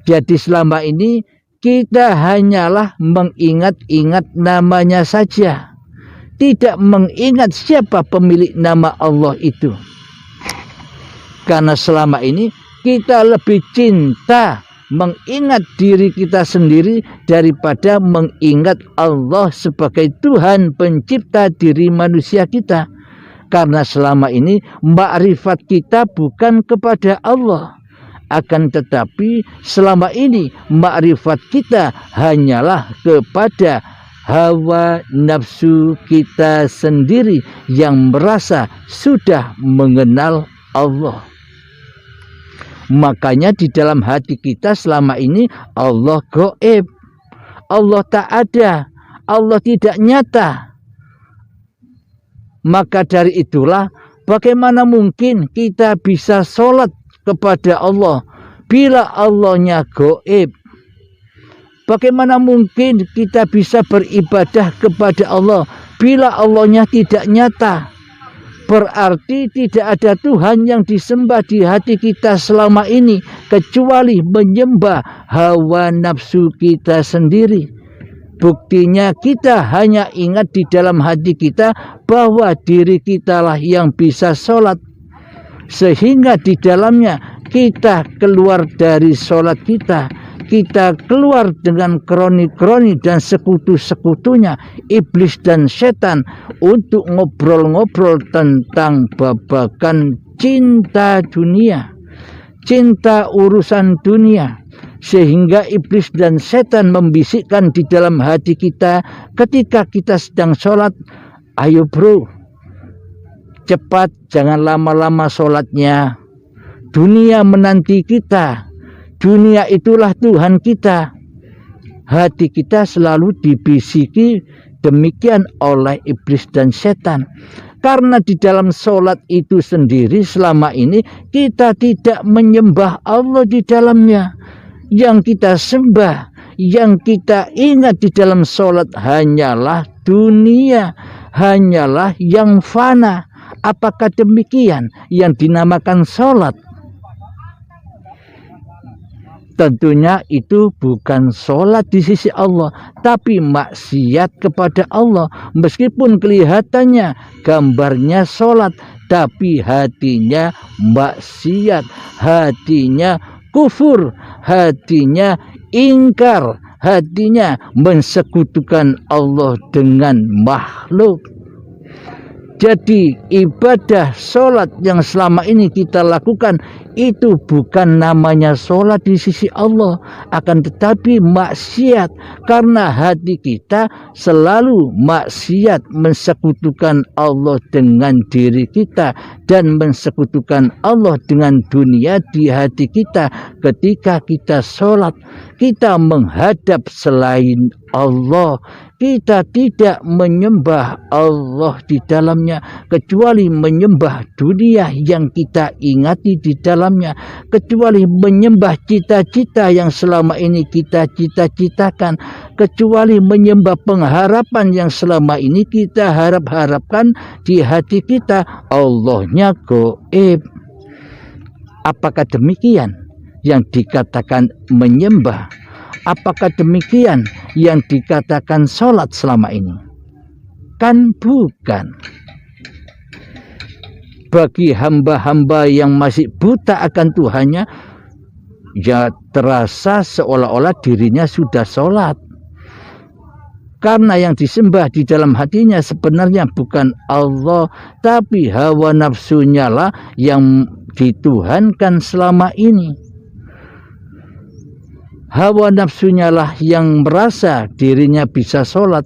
Jadi selama ini kita hanyalah mengingat-ingat namanya saja, tidak mengingat siapa pemilik nama Allah itu. Karena selama ini kita lebih cinta mengingat diri kita sendiri daripada mengingat Allah sebagai Tuhan pencipta diri manusia kita. Karena selama ini makrifat kita bukan kepada Allah, akan tetapi selama ini makrifat kita hanyalah kepada hawa nafsu kita sendiri yang merasa sudah mengenal Allah. Makanya di dalam hati kita selama ini Allah gaib, Allah tak ada, Allah tidak nyata. Maka dari itulah bagaimana mungkin kita bisa sholat kepada Allah bila Allahnya gaib? Bagaimana mungkin kita bisa beribadah kepada Allah bila Allahnya tidak nyata? Berarti tidak ada Tuhan yang disembah di hati kita selama ini kecuali menyembah hawa nafsu kita sendiri. Buktinya kita hanya ingat di dalam hati kita bahwa diri kitalah yang bisa sholat. Sehingga di dalamnya kita keluar dari sholat kita. Kita keluar dengan kroni-kroni dan sekutu-sekutunya, iblis dan setan, untuk ngobrol-ngobrol tentang babakan cinta dunia, cinta urusan dunia. Sehingga iblis dan setan membisikkan di dalam hati kita ketika kita sedang sholat, ayo bro, cepat, jangan lama-lama sholatnya. Dunia menanti kita. Dunia itulah Tuhan kita. Hati kita selalu dibisiki demikian oleh iblis dan setan. Karena di dalam sholat itu sendiri selama ini kita tidak menyembah Allah di dalamnya. Yang kita sembah, yang kita ingat di dalam sholat hanyalah dunia, hanyalah yang fana. Apakah demikian yang dinamakan sholat? Tentunya itu bukan sholat di sisi Allah, tapi maksiat kepada Allah. Meskipun kelihatannya gambarnya sholat, tapi hatinya maksiat, hatinya kufur, hatinya ingkar, hatinya mensekutukan Allah dengan makhluk. Jadi ibadah sholat yang selama ini kita lakukan itu bukan namanya sholat di sisi Allah, akan tetapi maksiat, karena hati kita selalu maksiat, mensekutukan Allah dengan diri kita dan mensekutukan Allah dengan dunia di hati kita. Ketika kita sholat, kita menghadap selain Allah, kita tidak menyembah Allah di dalamnya, kecuali menyembah dunia yang kita ingati di dalamnya, kecuali menyembah cita-cita yang selama ini kita cita-citakan, kecuali menyembah pengharapan yang selama ini kita harap-harapkan di hati kita. Allahnya gaib. Apakah demikian yang dikatakan menyembah? Apakah demikian yang dikatakan sholat selama ini? Kan bukan. Bagi hamba-hamba yang masih buta akan Tuhannya, ya terasa seolah-olah dirinya sudah sholat. Karena yang disembah di dalam hatinya sebenarnya bukan Allah, tapi hawa nafsunya lah yang dituhankan selama ini. Hawa nafsunya lah yang merasa dirinya bisa sholat.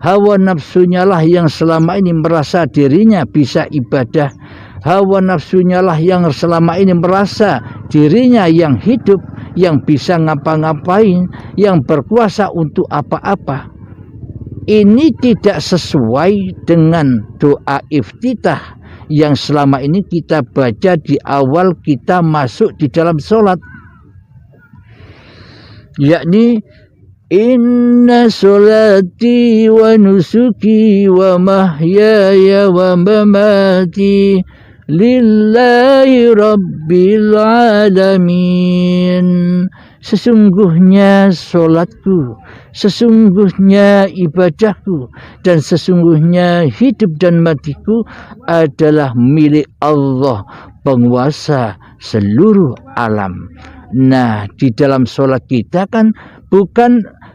Hawa nafsunya lah yang selama ini merasa dirinya bisa ibadah. Hawa nafsunya lah yang selama ini merasa dirinya yang hidup, yang bisa ngapa-ngapain, yang berkuasa untuk apa-apa. Ini tidak sesuai dengan doa iftitah yang selama ini kita baca di awal kita masuk di dalam sholat. Yakni inna sholati wa nusuki wa mahyaya wa mamati lillahi rabbil alamin. sesungguhnya sholatku, sesungguhnya ibadahku, dan sesungguhnya hidup dan matiku adalah milik Allah, penguasa seluruh alam. Nah, di dalam sholat kita kan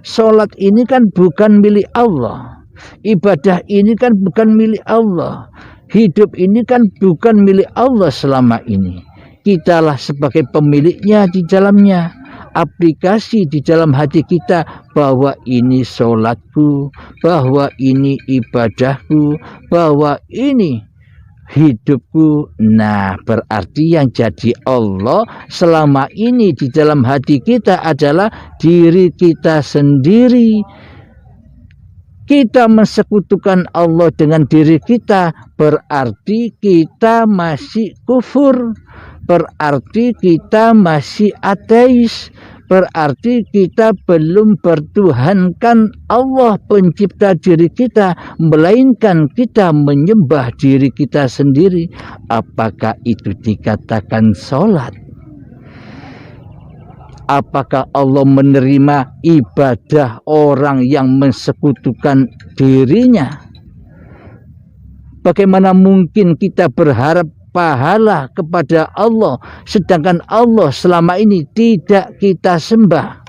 sholat ini kan bukan milik Allah. Ibadah ini kan bukan milik Allah. Hidup ini kan bukan milik Allah selama ini. Kitalah sebagai pemiliknya di dalamnya. Aplikasi di dalam hati kita bahwa ini sholatku, bahwa ini ibadahku, bahwa ini hidupku. Nah, berarti yang jadi Allah selama ini di dalam hati kita adalah diri kita sendiri. Kita mensekutukan Allah dengan diri kita, berarti kita masih kufur, berarti kita masih ateis, berarti kita belum bertuhankan Allah pencipta diri kita, melainkan kita menyembah diri kita sendiri. Apakah itu dikatakan sholat? Apakah Allah menerima ibadah orang yang mensekutukan dirinya? Bagaimana mungkin kita berharap pahala kepada Allah, sedangkan Allah selama ini tidak kita sembah?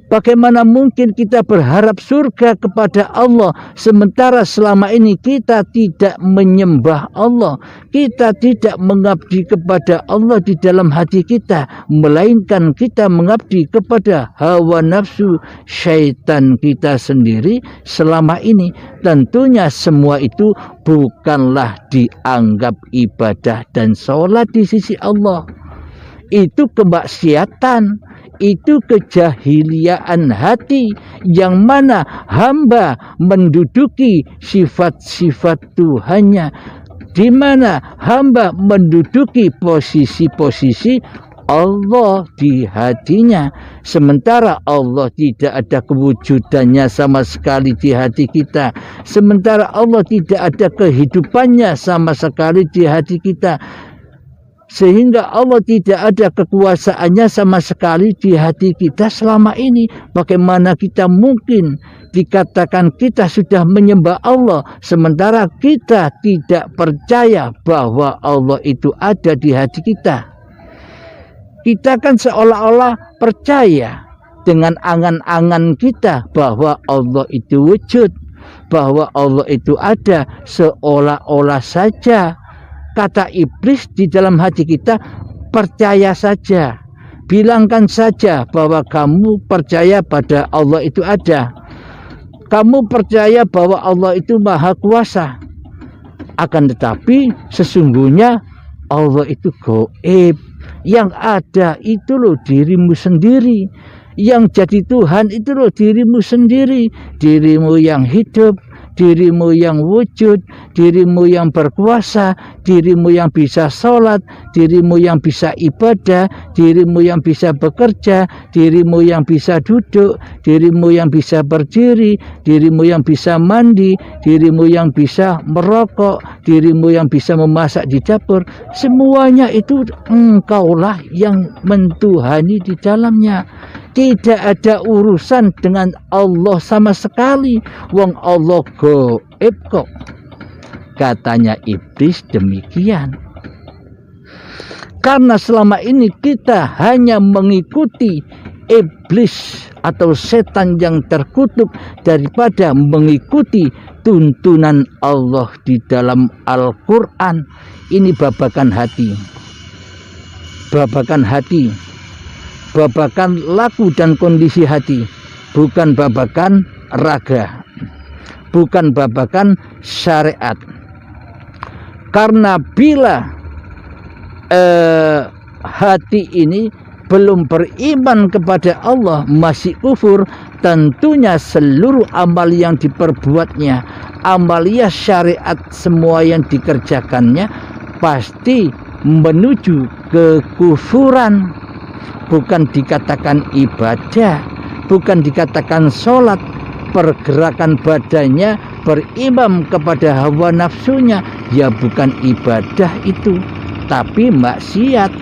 Bagaimana mungkin kita berharap surga kepada Allah, sementara selama ini kita tidak menyembah Allah, kita tidak mengabdi kepada Allah di dalam hati kita, melainkan kita mengabdi kepada hawa nafsu syaitan kita sendiri selama ini. Tentunya semua itu bukanlah dianggap ibadah dan sholat di sisi Allah. Itu kemaksiatan, itu kejahiliaan hati, yang mana hamba menduduki sifat-sifat Tuhannya, di mana hamba menduduki posisi-posisi Allah di hatinya, sementara Allah tidak ada kewujudannya sama sekali di hati kita, sementara Allah tidak ada kehidupannya sama sekali di hati kita, sehingga Allah tidak ada kekuasaannya sama sekali di hati kita selama ini. Bagaimana kita mungkin dikatakan kita sudah menyembah Allah, sementara kita tidak percaya bahwa Allah itu ada di hati kita? Kita kan seolah-olah percaya dengan angan-angan kita bahwa Allah itu wujud, bahwa Allah itu ada, seolah-olah saja. Kata iblis di dalam hati kita, percaya saja, bilangkan saja bahwa kamu percaya pada Allah itu ada, kamu percaya bahwa Allah itu maha kuasa. Akan tetapi sesungguhnya Allah itu gaib, yang ada itu loh dirimu sendiri, yang jadi Tuhan itu loh dirimu sendiri, dirimu yang hidup, dirimu yang wujud, dirimu yang berkuasa, dirimu yang bisa sholat, dirimu yang bisa ibadah, dirimu yang bisa bekerja, dirimu yang bisa duduk, dirimu yang bisa berdiri, dirimu yang bisa mandi, dirimu yang bisa merokok, dirimu yang bisa memasak di dapur. Semuanya itu engkaulah yang mentuhani di dalamnya. Tidak ada urusan dengan Allah sama sekali. Wong Allah gaib kok. Katanya iblis demikian. Karena selama ini kita hanya mengikuti iblis atau setan yang terkutuk daripada mengikuti tuntunan Allah di dalam Al-Quran. Ini babakan hati. Babakan hati. Babakan laku dan kondisi hati, bukan babakan raga, bukan babakan syariat. Karena bila hati ini belum beriman kepada Allah, masih kufur, tentunya seluruh amal yang diperbuatnya, amalia syariat semua yang dikerjakannya pasti menuju kekufuran. Bukan dikatakan ibadah, bukan dikatakan sholat, pergerakan badannya berimam kepada hawa nafsunya, ya bukan ibadah itu, tapi maksiat.